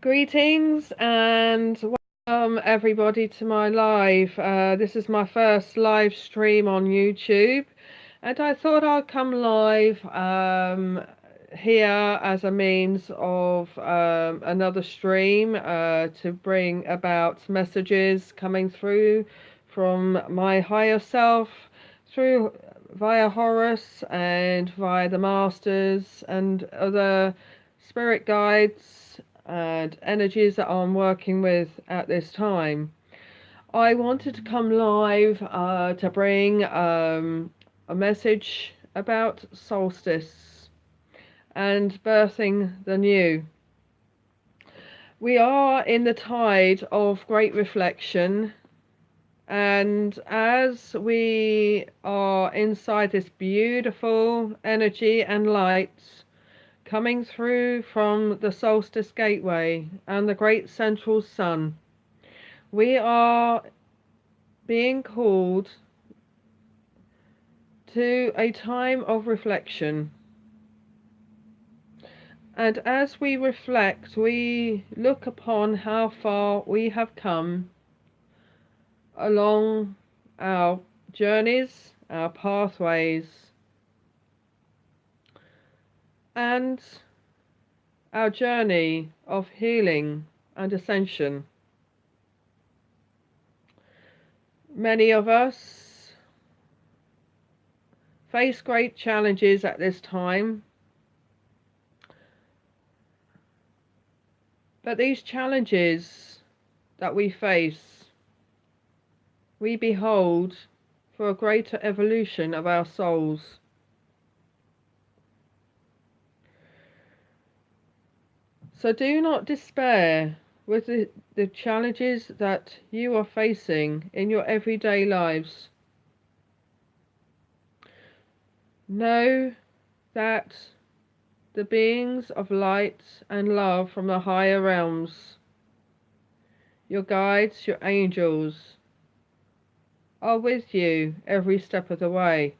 Greetings and welcome everybody to my live. This is my first live stream on YouTube, and I thought I'd come live here as a means of another stream to bring about messages coming through from my higher self through via Horus and via the masters and other spirit guides and energies that I'm working with at this time. I wanted to come live to bring a message about solstice and birthing the new. We are in the tide of great reflection, and as we are inside this beautiful energy and light coming through from the solstice gateway and the great central sun, we are being called to a time of reflection. And as we reflect, we look upon how far we have come along our journeys, our pathways, and our journey of healing and ascension. Many of us face great challenges at this time, but these challenges that we face, we behold for a greater evolution of our souls. So do not despair with the challenges that you are facing in your everyday lives. Know that the beings of light and love from the higher realms, your guides, your angels, are with you every step of the way.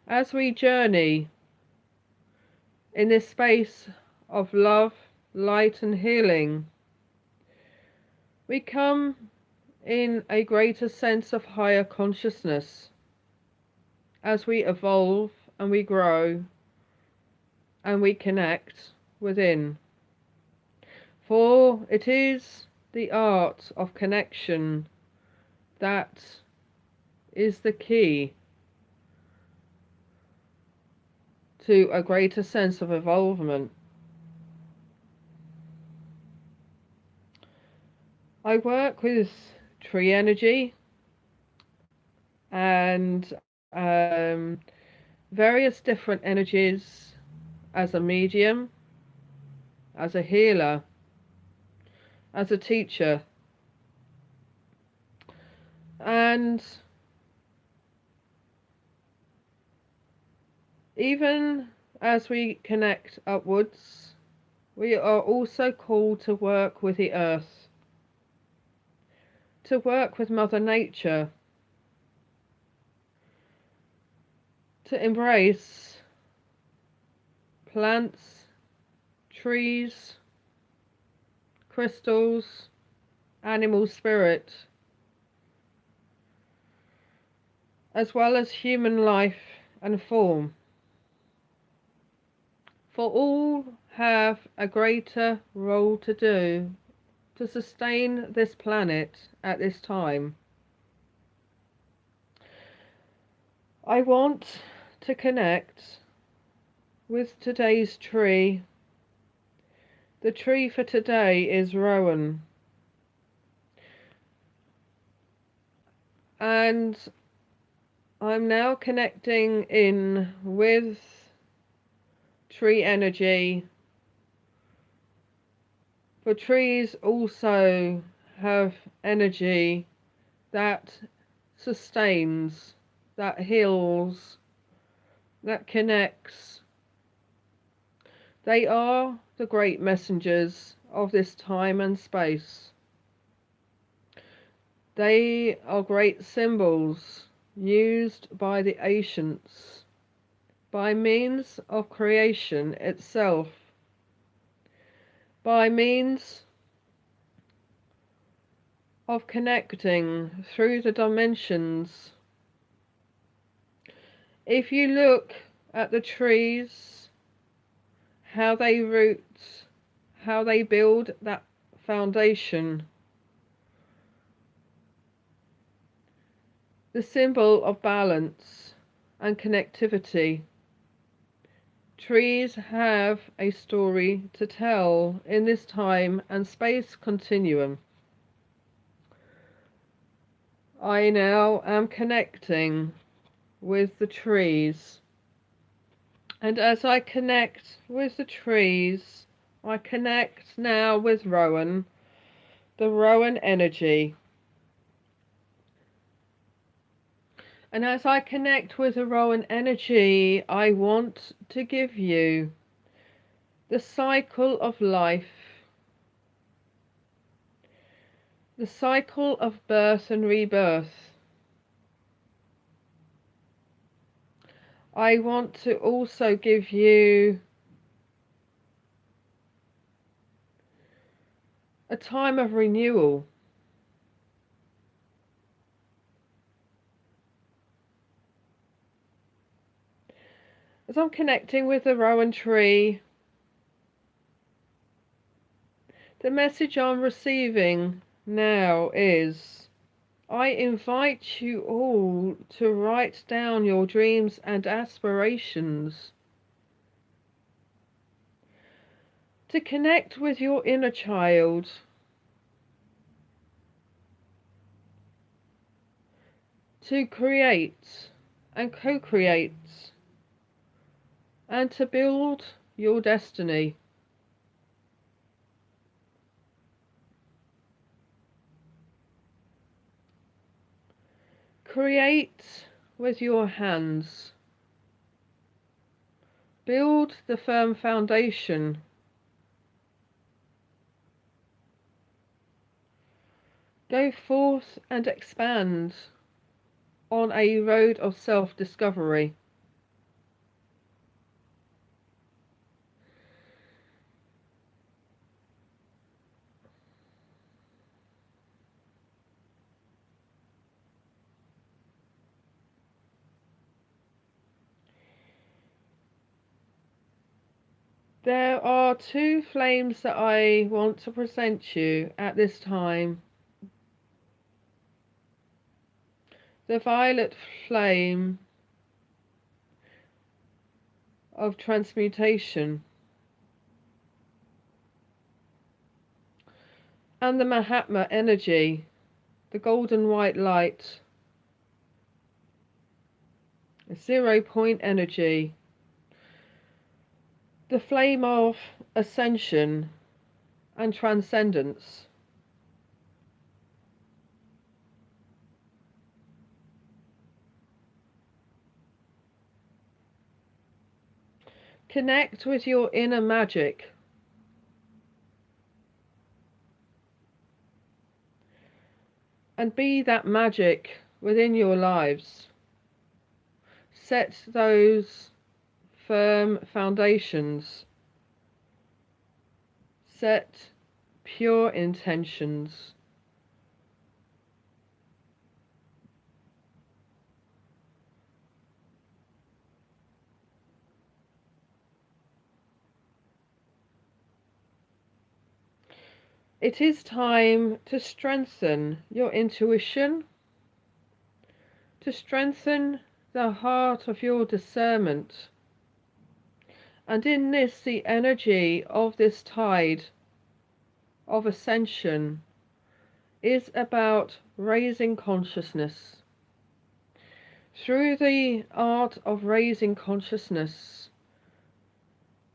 As we journey in this space of love, light and healing, we come in a greater sense of higher consciousness as we evolve and we grow and we connect within. For it is the art of connection that is the key to a greater sense of involvement. I work with tree energy and various different energies as a medium, as a healer, as a teacher, and even as we connect upwards, we are also called to work with the earth, to work with Mother Nature, to embrace plants, trees, crystals, animal spirit, as well as human life and form. For all have a greater role to do to sustain this planet at this time. I want to connect with today's tree. The tree for today is Rowan. And I'm now connecting in with tree energy. For trees also have energy that sustains, that heals, that connects. They are the great messengers of this time and space. They are great symbols used by the ancients by means of creation itself, by means of connecting through the dimensions. If you look at the trees, how they root, how they build that foundation, the symbol of balance and connectivity. Trees have a story to tell in this time and space continuum. I now am connecting with the trees, and as I connect with the trees, I connect now with Rowan, the Rowan energy. And as I connect with the Rowan energy, I want to give you the cycle of life, the cycle of birth and rebirth. I want to also give you a time of renewal. As I'm connecting with the Rowan tree, the message I'm receiving now is, I invite you all to write down your dreams and aspirations, to connect with your inner child, to create and co-create, and to build your destiny. Create with your hands. Build the firm foundation. Go forth and expand on a road of self-discovery. There are two flames that I want to present you at this time. The violet flame of transmutation and the Mahatma energy, the golden white light, a 0 point energy, the flame of ascension and transcendence. Connect with your inner magic. And be that magic within your lives. Set those firm foundations. Set pure intentions. It is time to strengthen your intuition, to strengthen the heart of your discernment. And in this, the energy of this tide of ascension is about raising consciousness. Through the art of raising consciousness,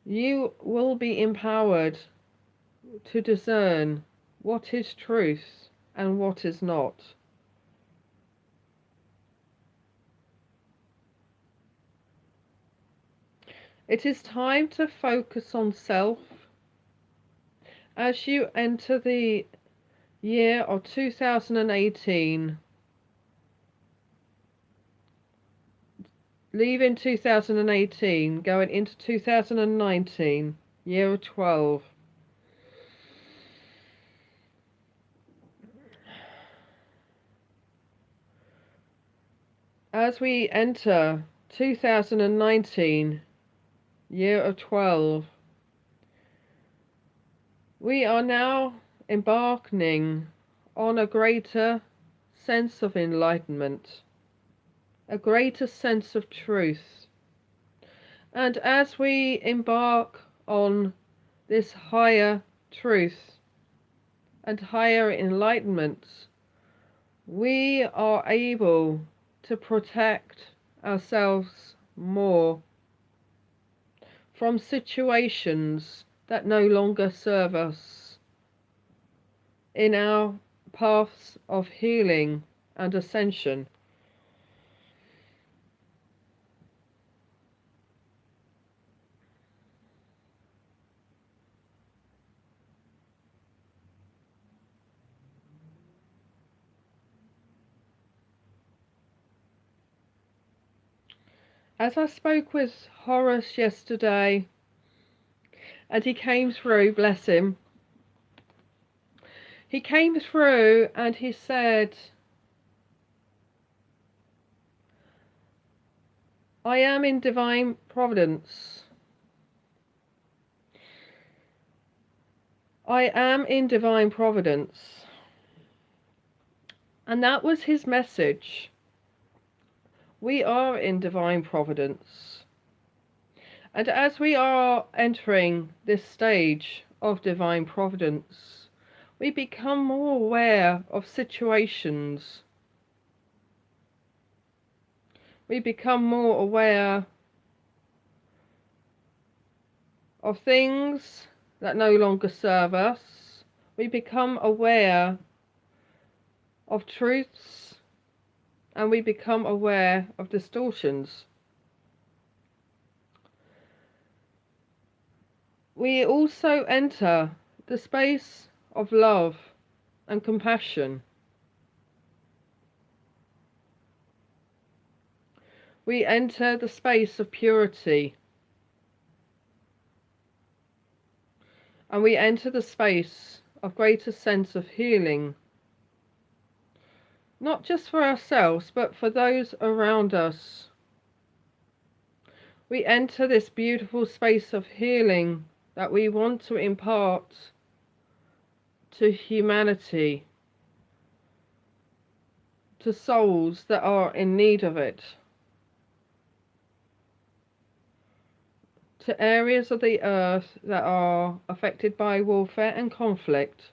you will be empowered to discern what is truth and what is not. It is time to focus on self as you enter the year of 2018. leaving 2018, going into 2019, year of 12. As we enter 2019, year of 12, we are now embarking on a greater sense of enlightenment, a greater sense of truth. And as we embark on this higher truth and higher enlightenment, we are able to protect ourselves more from situations that no longer serve us in our paths of healing and ascension. As I spoke with Horus yesterday, and he came through, bless him, he came through and he said, I am in divine providence. I am in divine providence. And that was his message. We are in divine providence. And as we are entering this stage of divine providence, we become more aware of situations. We become more aware of things that no longer serve us. We become aware of truths, and we become aware of distortions. We also enter the space of love and compassion. We enter the space of purity. And we enter the space of greater sense of healing. Not just for ourselves, but for those around us. We enter this beautiful space of healing that we want to impart to humanity, to souls that are in need of it, to areas of the earth that are affected by warfare and conflict.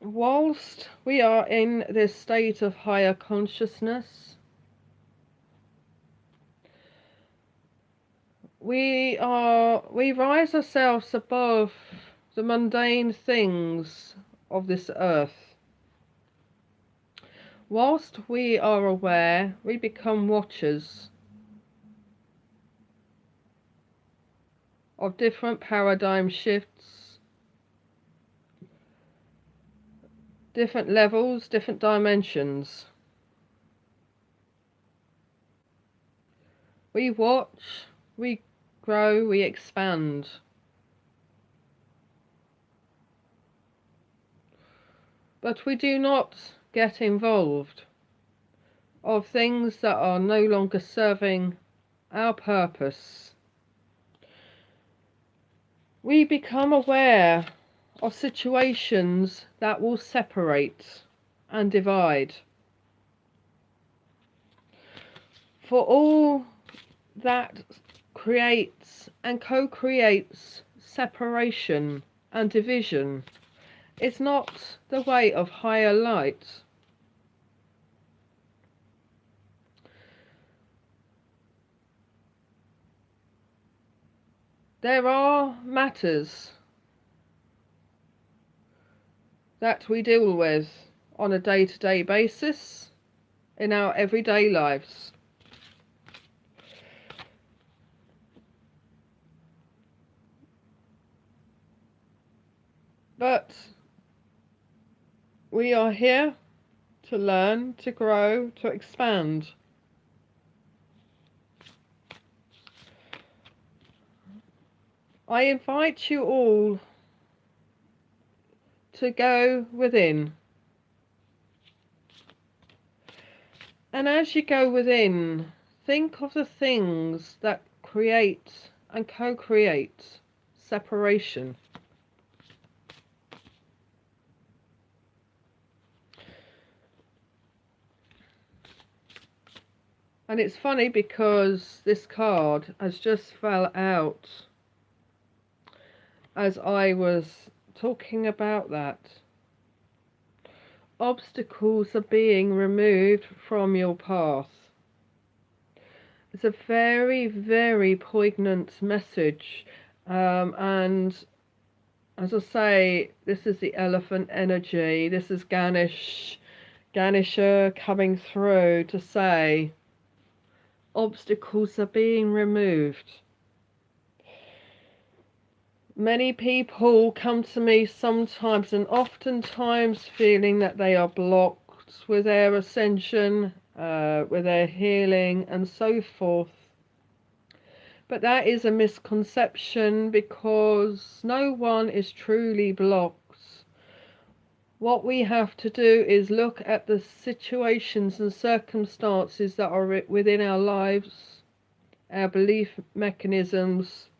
Whilst we are in this state of higher consciousness, we rise ourselves above the mundane things of this earth. Whilst we are aware, we become watchers of different paradigm shifts, different levels, different dimensions. We watch, we grow, we expand. But we do not get involved of things that are no longer serving our purpose. We become aware of situations that will separate and divide. For all that creates and co-creates separation and division is not the way of higher light. There are matters that we deal with on a day-to-day basis in our everyday lives. But we are here to learn, to grow, to expand. I invite you all to go within. And as you go within, think of the things that create and co-create separation. And it's funny because this card has just fell out as I was talking about that. Obstacles are being removed from your path. It's a very, very poignant message. And as I say, this is the elephant energy. This is Ganesha coming through to say, obstacles are being removed. Many people come to me sometimes and oftentimes feeling that they are blocked with their ascension, with their healing and so forth. But that is a misconception because no one is truly blocked. What we have to do is look at the situations and circumstances that are within our lives, our belief mechanisms,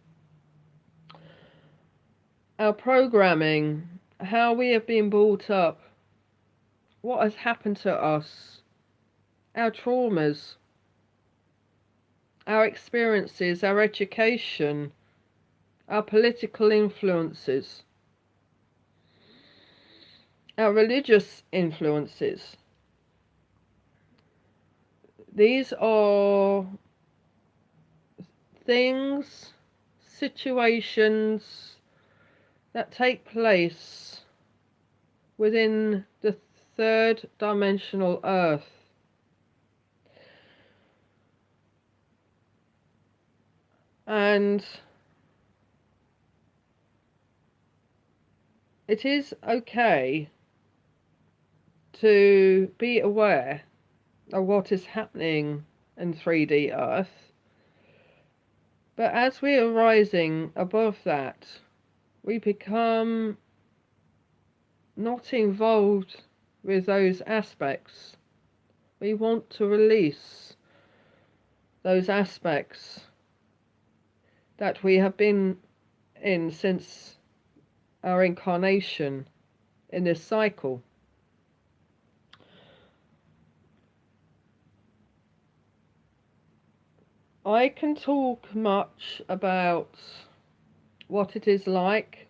our programming, how we have been brought up, what has happened to us, our traumas, our experiences, our education, our political influences, our religious influences. These are things, situations that take place within the third dimensional earth. And it is okay to be aware of what is happening in 3D Earth. But as we are rising above that, we become not involved with those aspects. We want to release those aspects that we have been in since our incarnation in this cycle. I can talk much about what it is like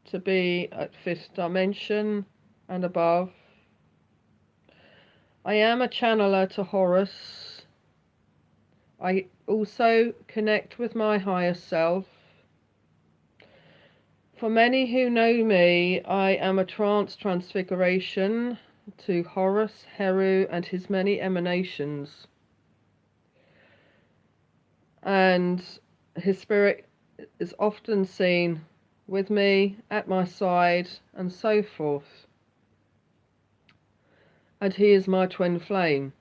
to be at fifth dimension and above. I am a channeler to Horus. I also connect with my higher self. For many who know me, I am a trance transfiguration to Horus, Heru, and his many emanations. And his spirit is often seen with me, at my side, and so forth. And he is my twin flame.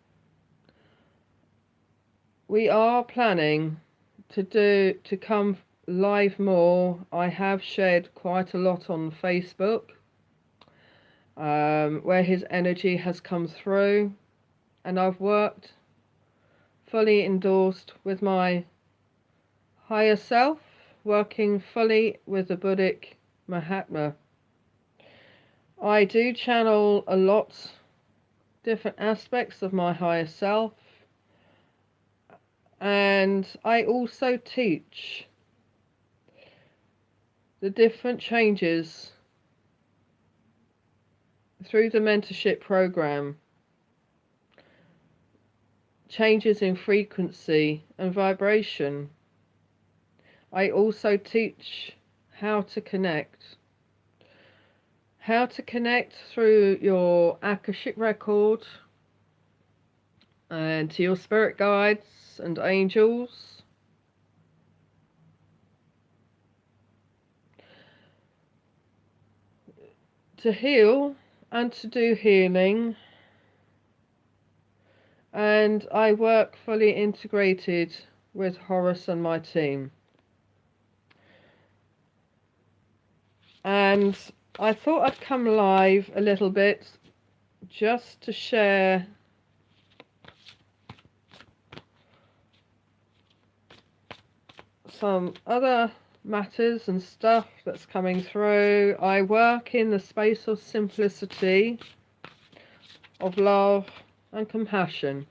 We are planning to come live more. I have shared quite a lot on Facebook, where his energy has come through, and I've worked fully endorsed with my higher self, working fully with the Buddhic Mahatma. I do channel a lot different aspects of my higher self, and I also teach the different changes through the mentorship program, changes in frequency and vibration. I also teach how to connect through your Akashic record and to your spirit guides and angels. to heal and to do healing, and I work fully integrated with Horus and My Team. And I thought I'd come live a little bit just to share some other matters and stuff that's coming through. I work in the space of simplicity, of love and compassion.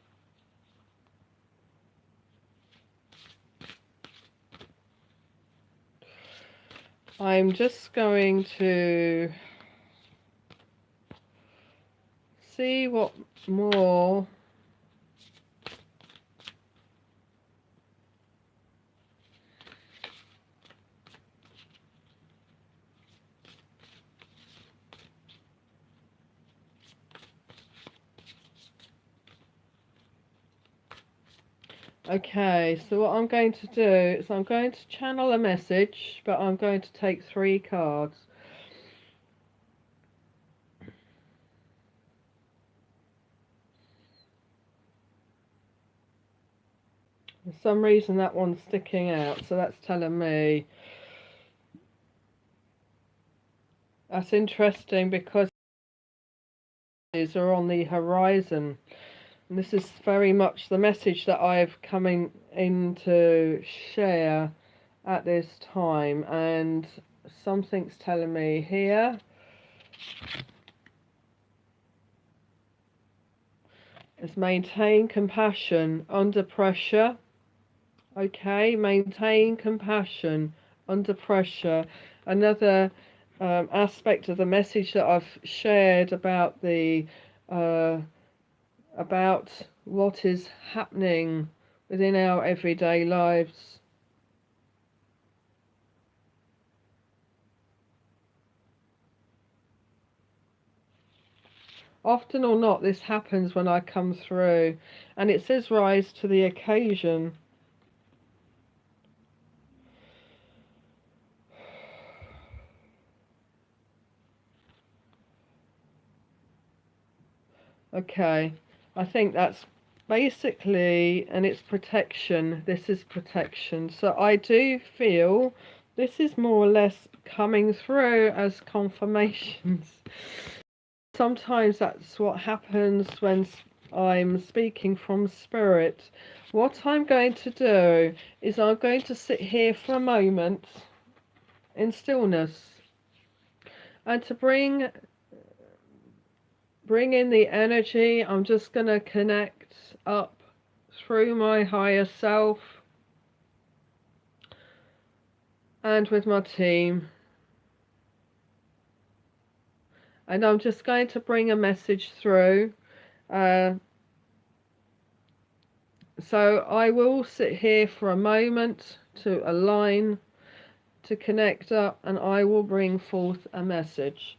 I'm just going to see what more Okay, so what I'm going to do is I'm going to channel a message, but I'm going to take 3 cards. For some reason that one's sticking out, so that's telling me that's interesting because these are on the horizon. And this is very much the message that I've coming in to share at this time, and something's telling me here is maintain compassion under pressure. Okay, maintain compassion under pressure. Another aspect of the message that I've shared about the about what is happening within our everyday lives. Often or not, this happens when I come through, and it says rise to the occasion. Okay, I think that's basically, and it's protection. This is protection. So I do feel this is more or less coming through as confirmations. Sometimes that's what happens when I'm speaking from spirit. What I'm going to do is I'm going to sit here for a moment in stillness and to bring in the energy. I'm just going to connect up through my higher self and with my team, and I'm just going to bring a message through. So I will sit here for a moment to align, to connect up, and I will bring forth a message.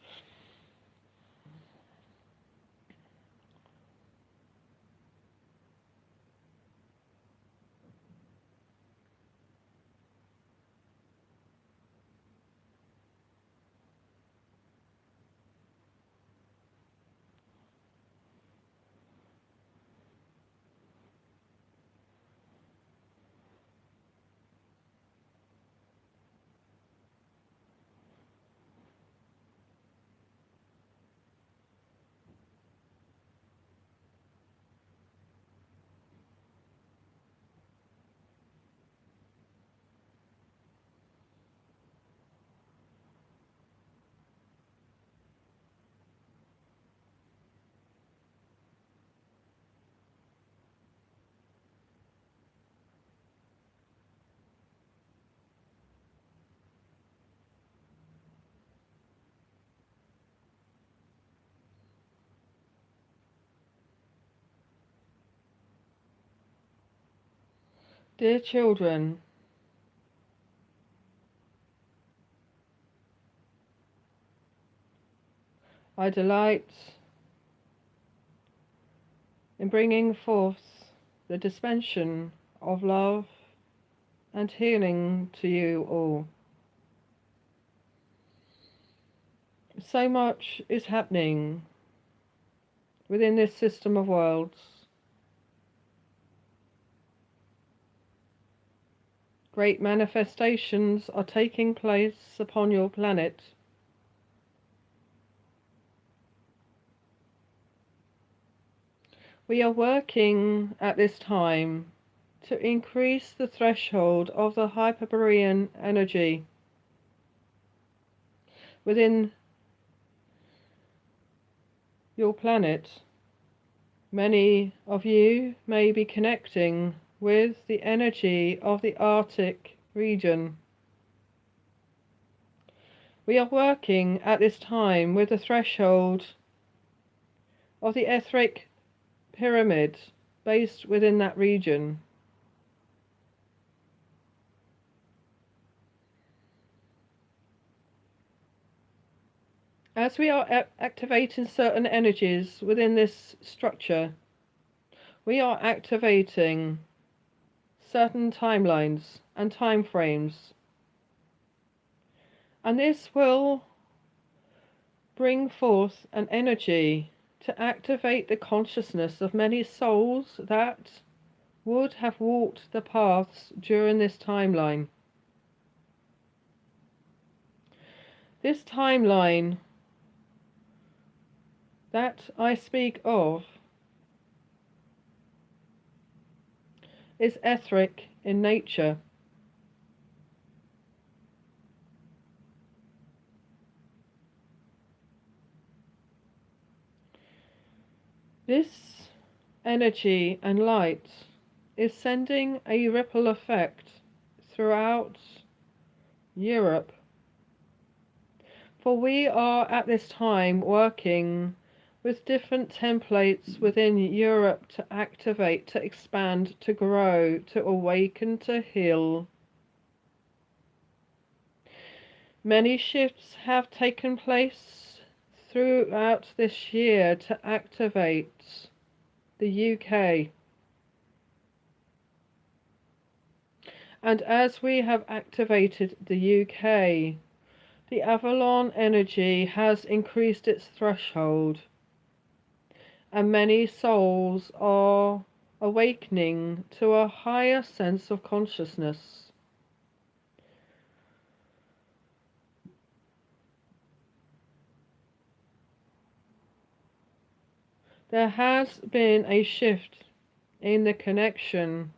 Dear children, I delight in bringing forth the dispensation of love and healing to you all. so much is happening within this system of worlds. Great manifestations are taking place upon your planet. We are working at this time to increase the threshold of the Hyperborean energy within your planet. Many of you may be connecting with the energy of the Arctic region. We are working at this time with the threshold of the etheric pyramid based within that region. As we are activating certain energies within this structure, we are activating certain timelines and time frames. And this will bring forth an energy to activate the consciousness of many souls that would have walked the paths during this timeline. This timeline that I speak of is etheric in nature. This energy and light is sending a ripple effect throughout Europe. For we are at this time working with different templates within Europe to activate, to expand, to grow, to awaken, to heal. Many shifts have taken place throughout this year to activate the UK. And as we have activated the UK, the Avalon energy has increased its threshold, and many souls are awakening to a higher sense of consciousness. There has been a shift in the connection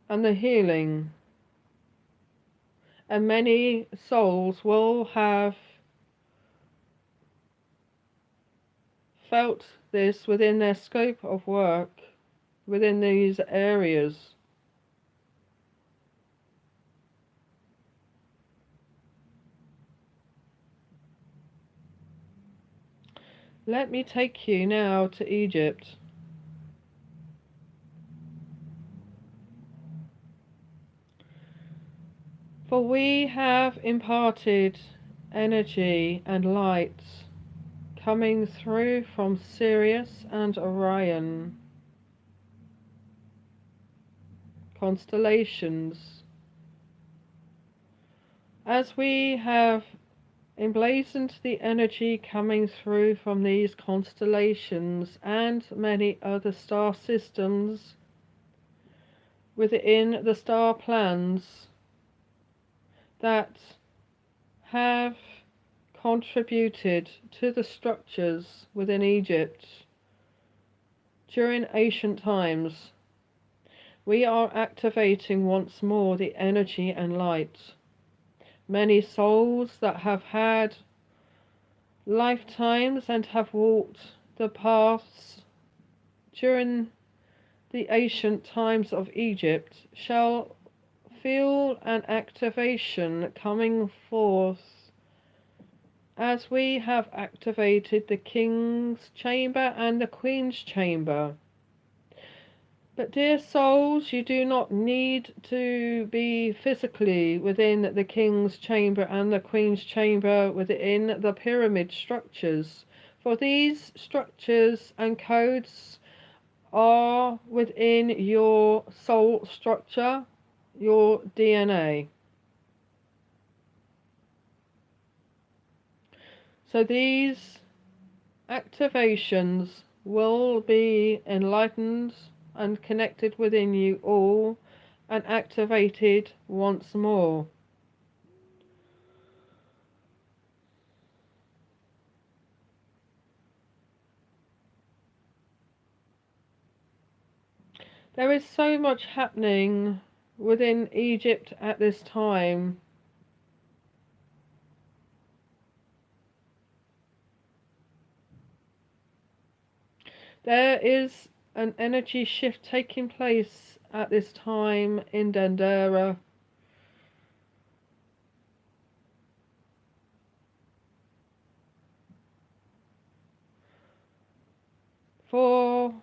and the healing, and many souls will have felt this within their scope of work within these areas. Let me take you now to Egypt. For we have imparted energy and light coming through from Sirius and Orion constellations. As we have emblazoned the energy coming through from these constellations and many other star systems within the star plans that have contributed to the structures within Egypt during ancient times, we are activating once more the energy and light. Many souls that have had lifetimes and have walked the paths during the ancient times of Egypt shall feel an activation coming forth as we have activated the King's Chamber and the Queen's Chamber. But dear souls, you do not need to be physically within the King's Chamber and the Queen's Chamber within the pyramid structures, for these structures and codes are within your soul structure, your DNA. So these activations will be enlightened and connected within you all and activated once more. There is so much happening within Egypt at this time. There is an energy shift taking place at this time in Dendera. For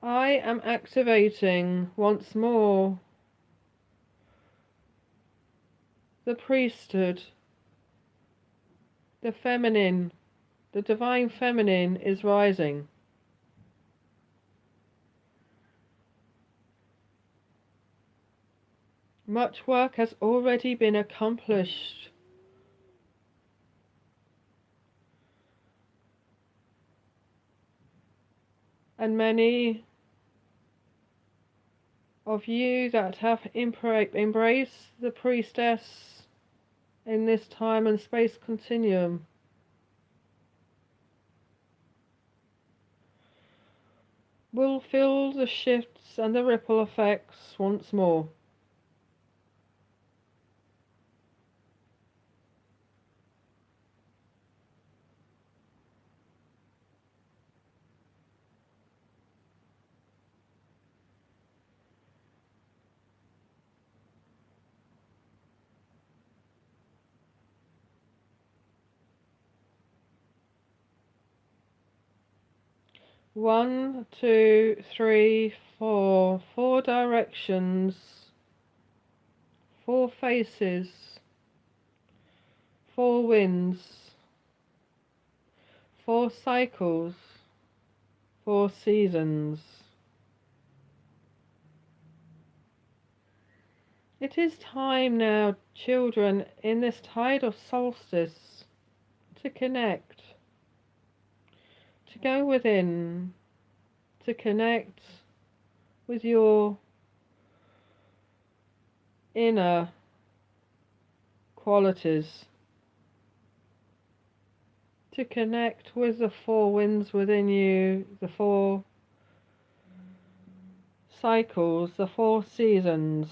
I am activating once more the priesthood, the feminine, the divine feminine is rising. Much work has already been accomplished. And many of you that have embraced the priestess in this time and space continuum will feel the shifts and the ripple effects once more. One, two, three, four. Four directions, four faces, four winds, four cycles, four seasons. It is time now, children, in this tide of solstice, to connect, to go within, to connect with your inner qualities, to connect with the four winds within you, the four cycles, the four seasons,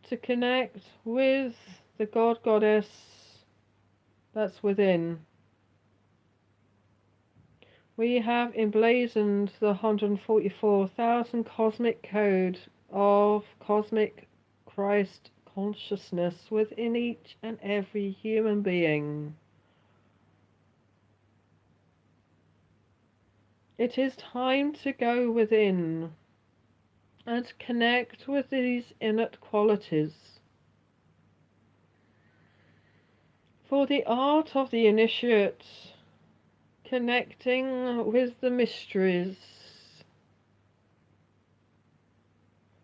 to connect with the God Goddess that's within. We have emblazoned the 144,000 cosmic code of cosmic Christ consciousness within each and every human being. It is time to go within and connect with these innate qualities. For the art of the initiate, connecting with the mysteries,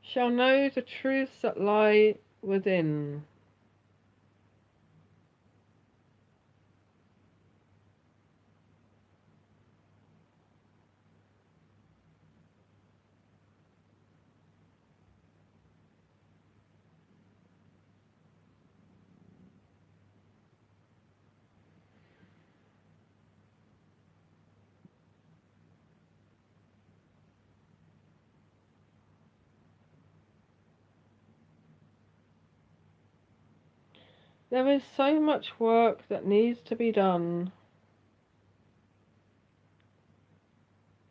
shall know the truths that lie within. There is so much work that needs to be done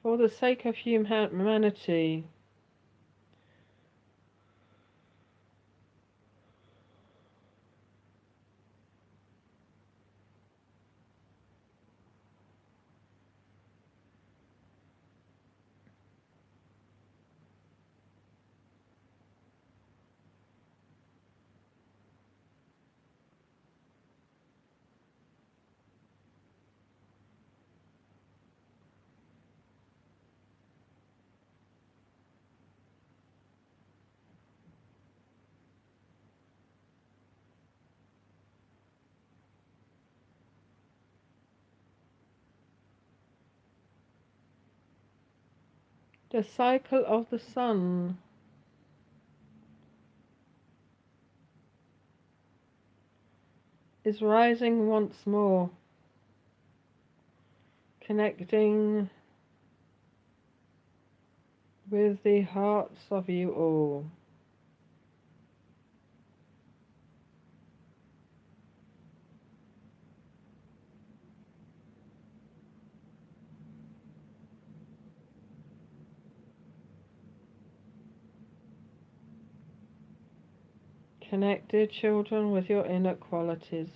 for the sake of humanity. The cycle of the sun is rising once more, connecting with the hearts of you all. Connected children with your inner qualities.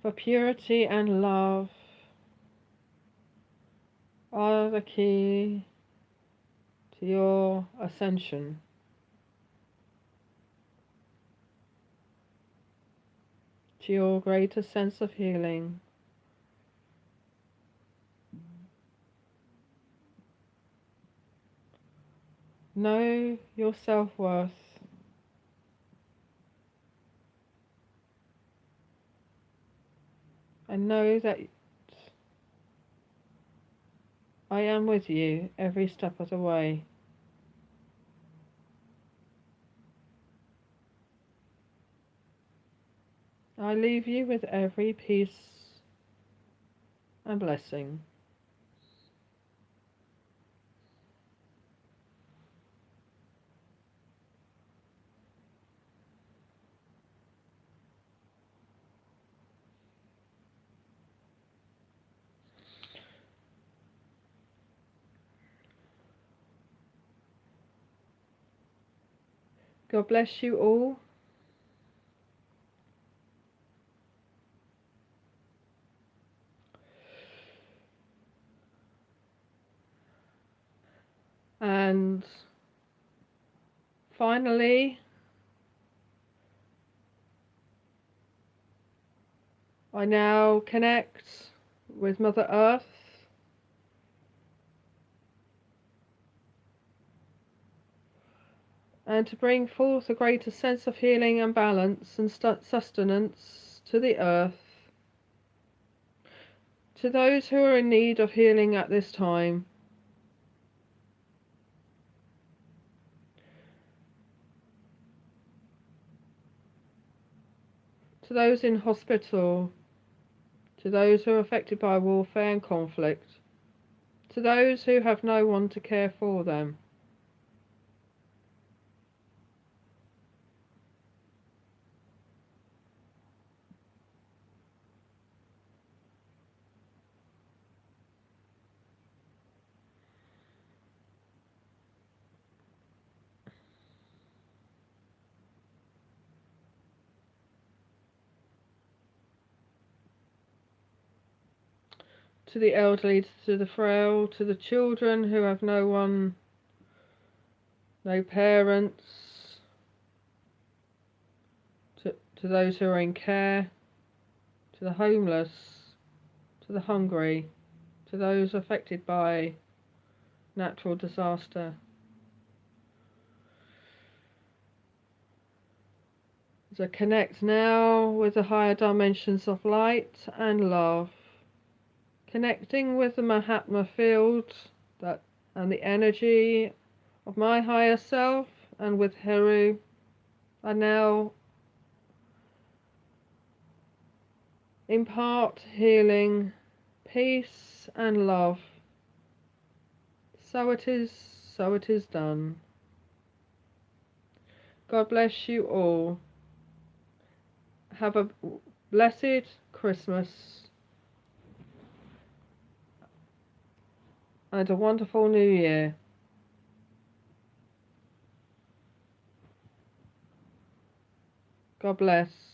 For purity and love are the key to your ascension. To your greater sense of healing. Know your self-worth. And know that I am with you every step of the way. I leave you with every peace and blessing. God bless you all. And finally, I now connect with Mother Earth. And to bring forth a greater sense of healing and balance and sustenance to the earth, to those who are in need of healing at this time, to those in hospital, to those who are affected by warfare and conflict, to those who have no one to care for them. To the elderly, to the frail, to the children who have no one, no parents, to those who are in care, to the homeless, to the hungry, to those affected by natural disaster. So connect now with the higher dimensions of light and love, connecting with the Mahatma field and the energy of my higher self, and with Heru. I now impart healing, peace and love. So it is done. God bless you all. Have a blessed Christmas and a wonderful New Year. God bless.